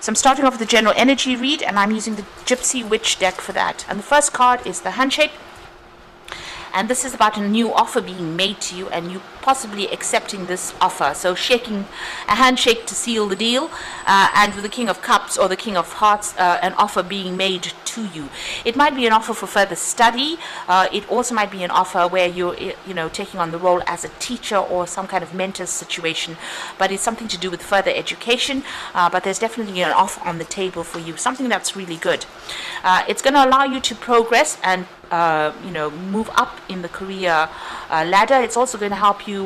So I'm starting off with the general energy read, and I'm using the Gypsy Witch deck for that. And the first card is the handshake. And this is about a new offer being made to you and you possibly accepting this offer. So shaking a handshake to seal the deal, and with the King of Cups or the King of Hearts, an offer being made to you. It might be an offer for further study. It also might be an offer where you're taking on the role as a teacher or some kind of mentor situation, but it's something to do with further education. But there's definitely an offer on the table for you, something that's really good. It's going to allow you to progress and move up in the career ladder. It's also going to help you.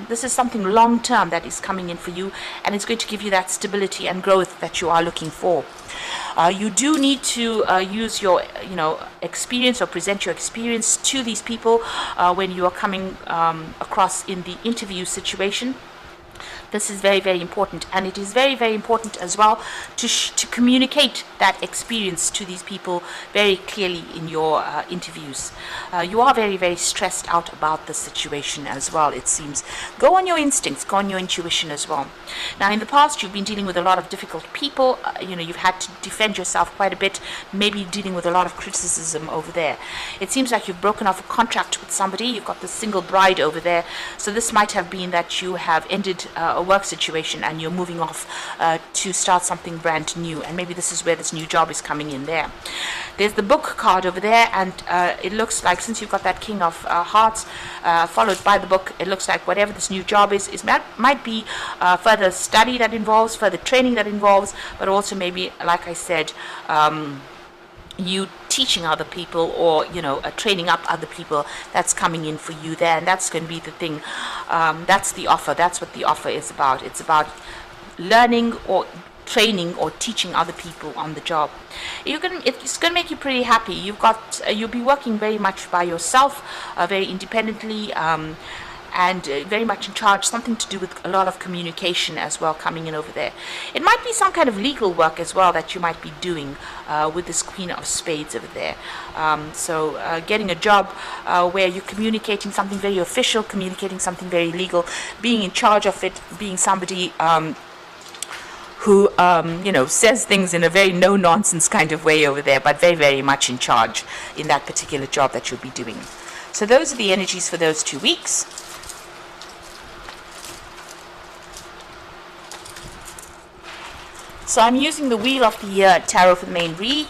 This is something long term that is coming in for you, and it's going to give you that stability and growth that you are looking for. You do need to use your experience or present your experience to these people when you are coming across in the interview situation. This is very, very important, and it is very, very important as well to communicate that experience to these people very clearly in your interviews. You are very, very stressed out about the situation as well, it seems. Go on your instincts, go on your intuition as well. Now, in the past, you've been dealing with a lot of difficult people. You've had to defend yourself quite a bit, maybe dealing with a lot of criticism over there. It seems like you've broken off a contract with somebody. You've got the single bride over there. So this might have been that you have ended a work situation and you're moving off to start something brand new, and maybe this is where this new job is coming in there. There's the book card over there, and it looks like, since you've got that King of Hearts followed by the book, it looks like whatever this new job is might be further study that involves, further training that involves, but also maybe, like I said, you teaching other people or training up other people. That's coming in for you there, and that's going to be the thing. That's the offer. That's what the offer is about. It's about learning or training or teaching other people on the job. It's going to make you pretty happy. You'll be working very much by yourself, very independently, and very much in charge, something to do with a lot of communication as well coming in over there. It might be some kind of legal work as well that you might be doing with this Queen of Spades over there. So getting a job where you're communicating something very official, communicating something very legal, being in charge of it, being somebody who says things in a very no-nonsense kind of way over there, but very, very much in charge in that particular job that you'll be doing. So those are the energies for those 2 weeks. So I'm using the Wheel of the Year Tarot for the main read.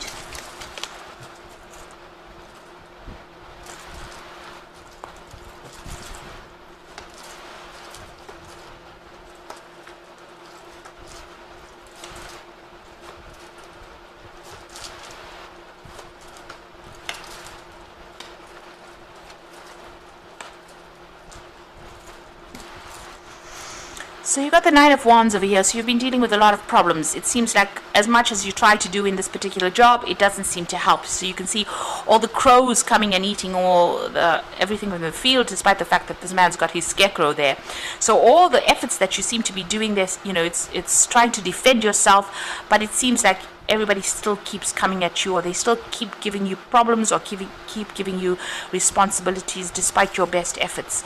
So you've got the Nine of Wands over here, so you've been dealing with a lot of problems. It seems like as much as you try to do in this particular job, it doesn't seem to help. So you can see all the crows coming and eating everything from the field, despite the fact that this man's got his scarecrow there. So all the efforts that you seem to be doing this, it's trying to defend yourself, but it seems like everybody still keeps coming at you, or they still keep giving you problems, or keep giving you responsibilities despite your best efforts.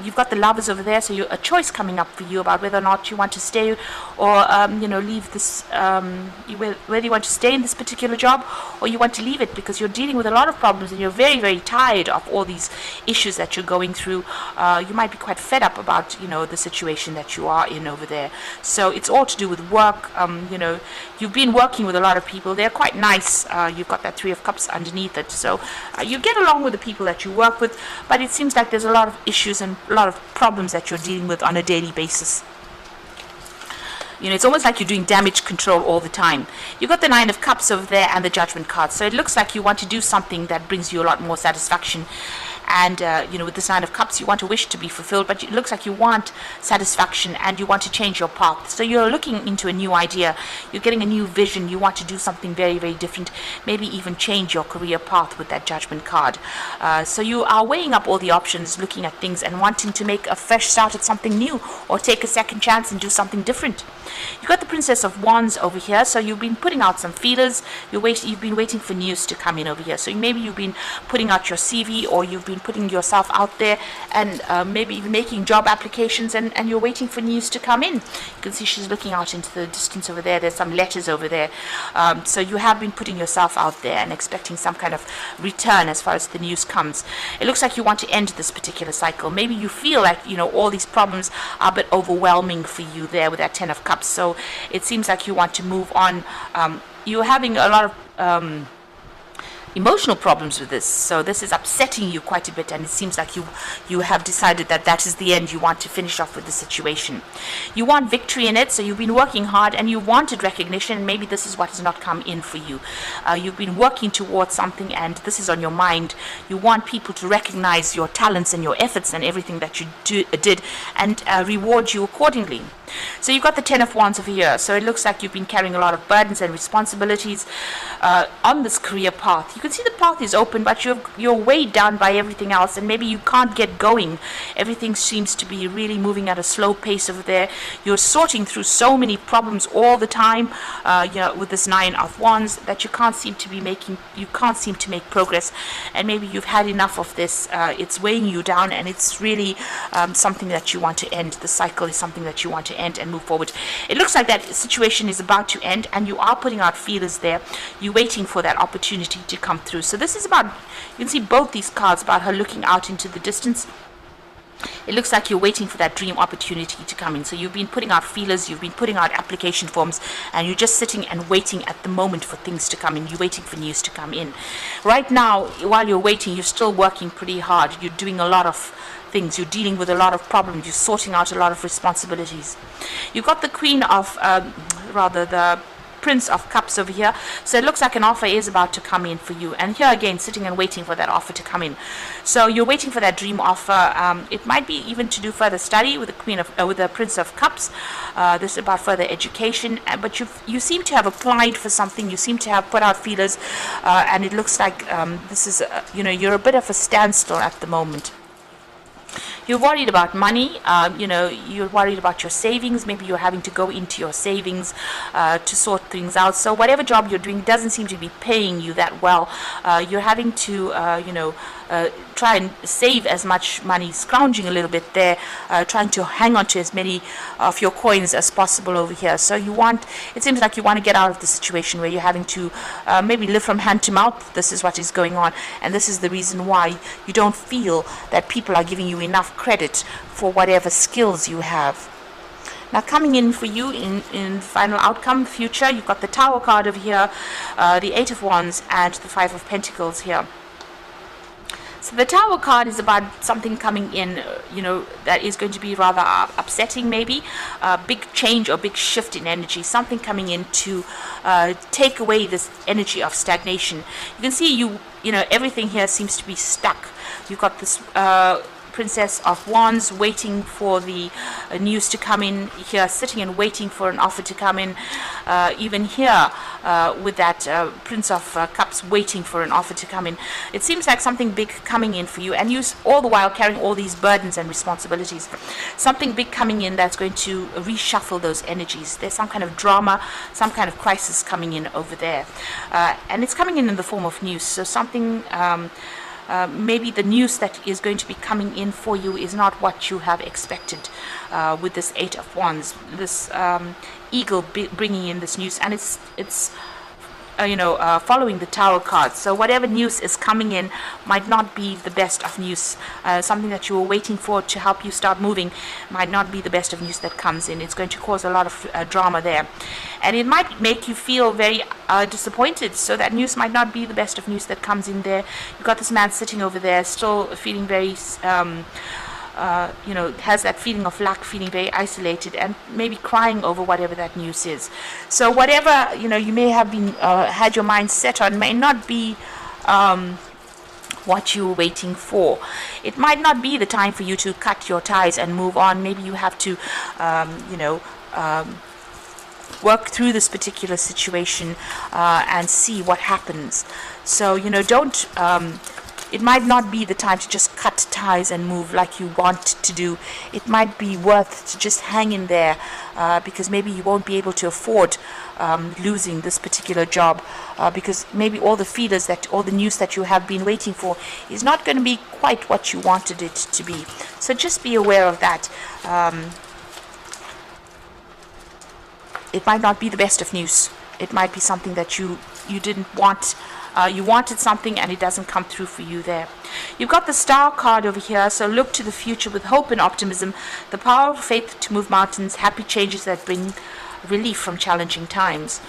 You've got the Lovers over there, so a choice coming up for you about whether or not you want to stay or leave this, whether you want to stay in this particular job or you want to leave it, because you're dealing with a lot of problems and you're very, very tired of all these issues that you're going through. You might be quite fed up about the situation that you are in over there. So it's all to do with work. You've been working with a lot of people. They're quite nice. You've got that Three of Cups underneath it, so you get along with the people that you work with, but it seems like there's a lot of issues and a lot of problems that you're dealing with on a daily basis. It's almost like you're doing damage control all the time. You've got the Nine of Cups over there and the Judgment card, so it looks like you want to do something that brings you a lot more satisfaction. And with this Nine of Cups, you want a wish to be fulfilled, but it looks like you want satisfaction and you want to change your path. So you're looking into a new idea. You're getting a new vision. You want to do something very, very different, maybe even change your career path with that Judgment card. So you are weighing up all the options, looking at things and wanting to make a fresh start at something new or take a second chance and do something different. You've got the Princess of Wands over here, so you've been putting out some feelers. You've been waiting for news to come in over here. So maybe you've been putting out your CV, or you've been been putting yourself out there and maybe even making job applications, and you're waiting for news to come in. You can see she's looking out into the distance over there. There's some letters over there. So you have been putting yourself out there and expecting some kind of return as far as the news comes. It looks like you want to end this particular cycle. Maybe you feel like, all these problems are a bit overwhelming for you there with that Ten of Cups. So it seems like you want to move on. You're having a lot of emotional problems with this, so this is upsetting you quite a bit, and it seems like you have decided that is the end. You want to finish off with the situation. You want victory in it, so you've been working hard and you wanted recognition. Maybe this is what has not come in for you. You've been working towards something and this is on your mind. You want people to recognize your talents and your efforts and everything that you did and reward you accordingly. So you've got the Ten of Wands over here. So it looks like you've been carrying a lot of burdens and responsibilities on this career path. You can see the path is open, but you're weighed down by everything else, and maybe you can't get going. Everything seems to be really moving at a slow pace over there. You're sorting through so many problems all the time, with this Nine of Wands, that you can't seem to make progress. And maybe you've had enough of this. It's weighing you down, and it's really something that you want to end. The cycle is something that you want to end and move forward. It looks like that situation is about to end, and you are putting out feelers there. You're waiting for that opportunity to come through. So this is about, you can see both these cards about her looking out into the distance. It looks like you're waiting for that dream opportunity to come in. So you've been putting out feelers, you've been putting out application forms, and you're just sitting and waiting at the moment for things to come in. You're waiting for news to come in. Right now, while you're waiting, you're still working pretty hard. You're doing a lot of things. You're dealing with a lot of problems. You're sorting out a lot of responsibilities. You've got the Queen of, the Prince of Cups over here. So it looks like an offer is about to come in for you. And here again, sitting and waiting for that offer to come in. So you're waiting for that dream offer. It might be even to do further study with the with the Prince of Cups. This is about further education. But you seem to have applied for something. You seem to have put out feelers, and it looks like this is you're a bit of a standstill at the moment. You're worried about money, you're worried about your savings. Maybe you're having to go into your savings to sort things out. So whatever job you're doing doesn't seem to be paying you that well. You're having to, try and save as much money, scrounging a little bit there, trying to hang on to as many of your coins as possible over here. So it seems like you want to get out of the situation where you're having to maybe live from hand to mouth. This is what is going on, and this is the reason why you don't feel that people are giving you enough credit for whatever skills you have. Now coming in for you in final outcome, future, you've got the Tower card over here, the Eight of Wands, and the Five of Pentacles here. So the Tower card is about something coming in, that is going to be rather upsetting, maybe a big change or big shift in energy, something coming in to take away this energy of stagnation. You can see everything here seems to be stuck. You've got this Princess of Wands waiting for the news to come in here, sitting and waiting for an offer to come in. Even here with that Prince of Cups waiting for an offer to come in. It seems like something big coming in for you, and you all the while carrying all these burdens and responsibilities. Something big coming in that's going to reshuffle those energies. There's some kind of drama, some kind of crisis coming in over there. And it's coming in the form of news. So something... maybe the news that is going to be coming in for you is not what you have expected with this Eight of Wands, this eagle bringing in this news, and it's following the Tower card. So whatever news is coming in might not be the best of news. Something that you were waiting for to help you start moving might not be the best of news that comes in. It's going to cause a lot of drama there, and it might make you feel very disappointed. So that news might not be the best of news that comes in there. You've got this man sitting over there still feeling very has that feeling of lack, feeling very isolated, and maybe crying over whatever that news is. So whatever you may have been had your mind set on may not be what you were waiting for. It might not be the time for you to cut your ties and move on. Maybe you have to work through this particular situation and see what happens. So don't it might not be the time to just cut ties and move like you want to do. It might be worth to just hang in there, because maybe you won't be able to afford losing this particular job, because maybe all the news that you have been waiting for is not going to be quite what you wanted it to be. So just be aware of that. It might not be the best of news. It might be something that you didn't want. You wanted something and it doesn't come through for you there. You've got the Star card over here, so look to the future with hope and optimism, the power of faith to move mountains, happy changes that bring relief from challenging times.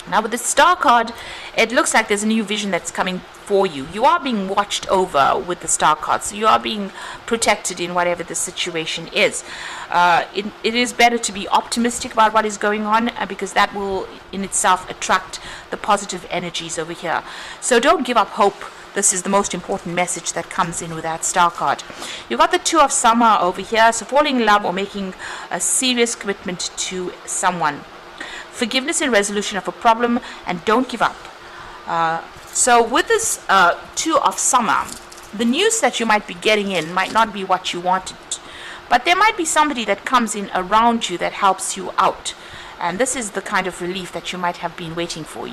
Now with the Star card, it looks like there's a new vision that's coming for you. You are being watched over with the Star card, so you are being protected in whatever the situation is. It is better to be optimistic about what is going on, because that will in itself attract the positive energies over here. So don't give up hope. This is the most important message that comes in with that Star card. You've got the Two of Summer over here, so falling in love or making a serious commitment to someone. Forgiveness and resolution of a problem, and don't give up. So with this Two of Summer, the news that you might be getting in might not be what you wanted, but there might be somebody that comes in around you that helps you out. And this is the kind of relief that you might have been waiting for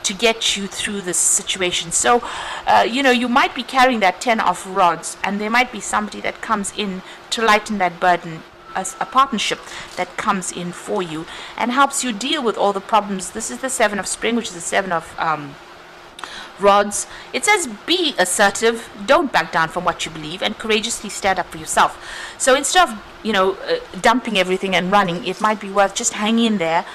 to get you through this situation. So, you might be carrying that 10 of Rods, and there might be somebody that comes in to lighten that burden, a partnership that comes in for you and helps you deal with all the problems. This is the Seven of Spring, which is the Seven of Rods. It says be assertive, don't back down from what you believe, and courageously stand up for yourself. So instead of dumping everything and running, it might be worth just hanging in there,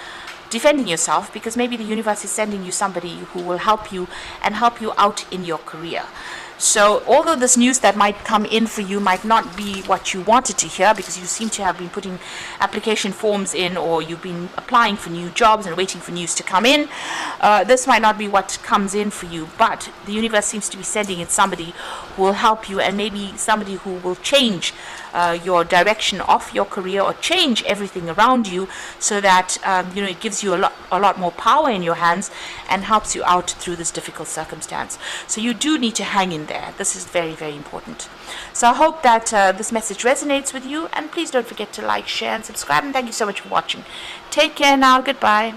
defending yourself, because maybe the universe is sending you somebody who will help you and help you out in your career. So although this news that might come in for you might not be what you wanted to hear, because you seem to have been putting application forms in, or you've been applying for new jobs and waiting for news to come in, this might not be what comes in for you, but the universe seems to be sending in somebody who will help you, and maybe somebody who will change your direction of your career, or change everything around you, so that it gives you a lot more power in your hands and helps you out through this difficult circumstance. So you do need to hang in there. This is very, very important. So I hope that this message resonates with you, and please don't forget to like, share, and subscribe, and thank you so much for watching. Take care now. Goodbye.